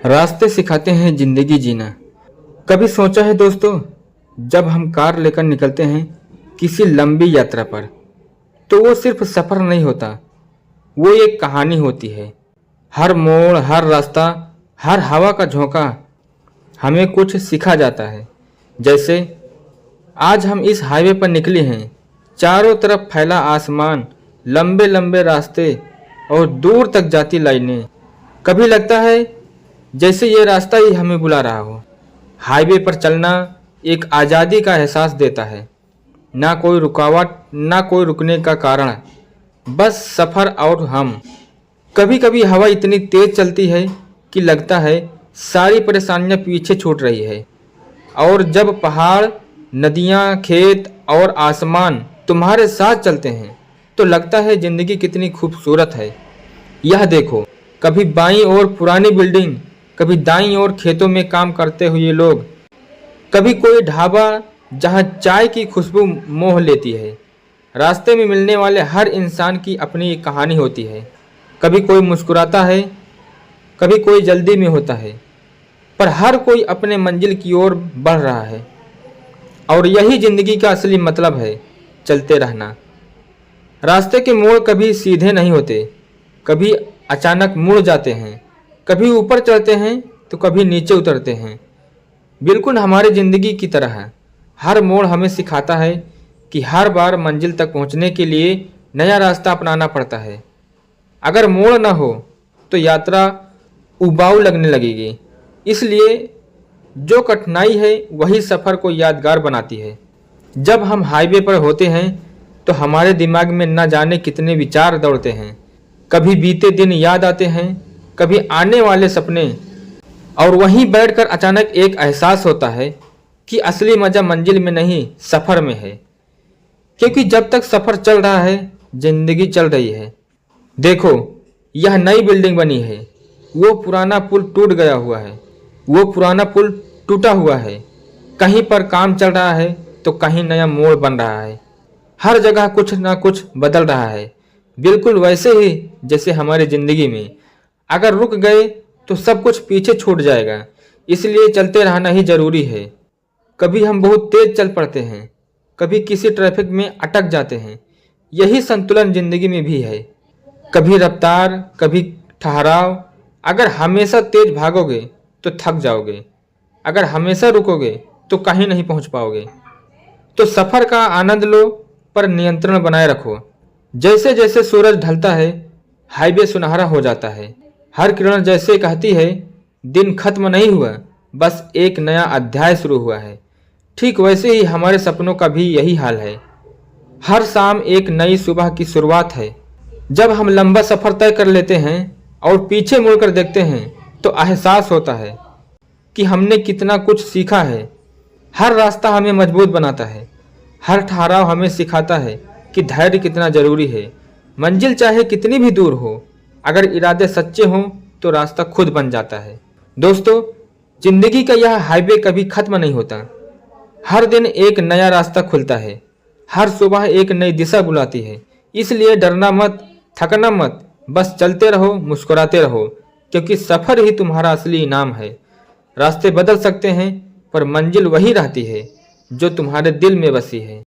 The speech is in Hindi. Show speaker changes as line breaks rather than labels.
रास्ते सिखाते हैं जिंदगी जीना। कभी सोचा है दोस्तों, जब हम कार लेकर निकलते हैं किसी लंबी यात्रा पर, तो वो सिर्फ सफ़र नहीं होता, वो एक कहानी होती है। हर मोड़, हर रास्ता, हर हवा का झोंका हमें कुछ सिखा जाता है। जैसे आज हम इस हाईवे पर निकले हैं, चारों तरफ फैला आसमान, लंबे लंबे रास्ते और दूर तक जाती लाइनें। कभी लगता है जैसे ये रास्ता ही हमें बुला रहा हो। हाईवे पर चलना एक आज़ादी का एहसास देता है। ना कोई रुकावट, ना कोई रुकने का कारण, बस सफ़र और हम। कभी कभी हवा इतनी तेज़ चलती है कि लगता है सारी परेशानियां पीछे छूट रही है। और जब पहाड़, नदियां, खेत और आसमान तुम्हारे साथ चलते हैं तो लगता है ज़िंदगी कितनी खूबसूरत है। यह देखो, कभी बाईं ओर पुरानी बिल्डिंग, कभी दाईं ओर खेतों में काम करते हुए लोग, कभी कोई ढाबा जहां चाय की खुशबू मोह लेती है। रास्ते में मिलने वाले हर इंसान की अपनी एक कहानी होती है। कभी कोई मुस्कुराता है, कभी कोई जल्दी में होता है, पर हर कोई अपने मंजिल की ओर बढ़ रहा है। और यही ज़िंदगी का असली मतलब है, चलते रहना। रास्ते के मोड़ कभी सीधे नहीं होते, कभी अचानक मुड़ जाते हैं, कभी ऊपर चढ़ते हैं तो कभी नीचे उतरते हैं। बिल्कुल हमारी ज़िंदगी की तरह है। हर मोड़ हमें सिखाता है कि हर बार मंजिल तक पहुंचने के लिए नया रास्ता अपनाना पड़ता है। अगर मोड़ न हो तो यात्रा उबाऊ लगने लगेगी। इसलिए जो कठिनाई है वही सफ़र को यादगार बनाती है। जब हम हाईवे पर होते हैं तो हमारे दिमाग में न जाने कितने विचार दौड़ते हैं। कभी बीते दिन याद आते हैं, कभी आने वाले सपने, और वहीं बैठकर अचानक एक एहसास होता है कि असली मज़ा मंजिल में नहीं, सफ़र में है। क्योंकि जब तक सफ़र चल रहा है, ज़िंदगी चल रही है। देखो, यह नई बिल्डिंग बनी है, वो पुराना पुल टूट गया हुआ है, वो पुराना पुल टूटा हुआ है। कहीं पर काम चल रहा है तो कहीं नया मोड़ बन रहा है। हर जगह कुछ ना कुछ बदल रहा है। बिल्कुल वैसे ही जैसे हमारी ज़िंदगी में अगर रुक गए तो सब कुछ पीछे छूट जाएगा। इसलिए चलते रहना ही ज़रूरी है। कभी हम बहुत तेज़ चल पड़ते हैं, कभी किसी ट्रैफिक में अटक जाते हैं। यही संतुलन ज़िंदगी में भी है। कभी रफ्तार, कभी ठहराव। अगर हमेशा तेज़ भागोगे तो थक जाओगे, अगर हमेशा रुकोगे तो कहीं नहीं पहुंच पाओगे। तो सफ़र का आनंद लो, पर नियंत्रण बनाए रखो। जैसे जैसे सूरज ढलता है, हाईवे सुनहरा हो जाता है। हर किरण जैसे कहती है, दिन खत्म नहीं हुआ, बस एक नया अध्याय शुरू हुआ है। ठीक वैसे ही हमारे सपनों का भी यही हाल है। हर शाम एक नई सुबह की शुरुआत है। जब हम लंबा सफ़र तय कर लेते हैं और पीछे मुड़कर देखते हैं तो एहसास होता है कि हमने कितना कुछ सीखा है। हर रास्ता हमें मजबूत बनाता है, हर ठहराव हमें सिखाता है कि धैर्य कितना ज़रूरी है। मंजिल चाहे कितनी भी दूर हो, अगर इरादे सच्चे हों तो रास्ता खुद बन जाता है। दोस्तों, जिंदगी का यह हाईवे कभी खत्म नहीं होता। हर दिन एक नया रास्ता खुलता है, हर सुबह एक नई दिशा बुलाती है। इसलिए डरना मत, थकना मत, बस चलते रहो, मुस्कुराते रहो, क्योंकि सफ़र ही तुम्हारा असली इनाम है। रास्ते बदल सकते हैं पर मंजिल वही रहती है जो तुम्हारे दिल में बसी है।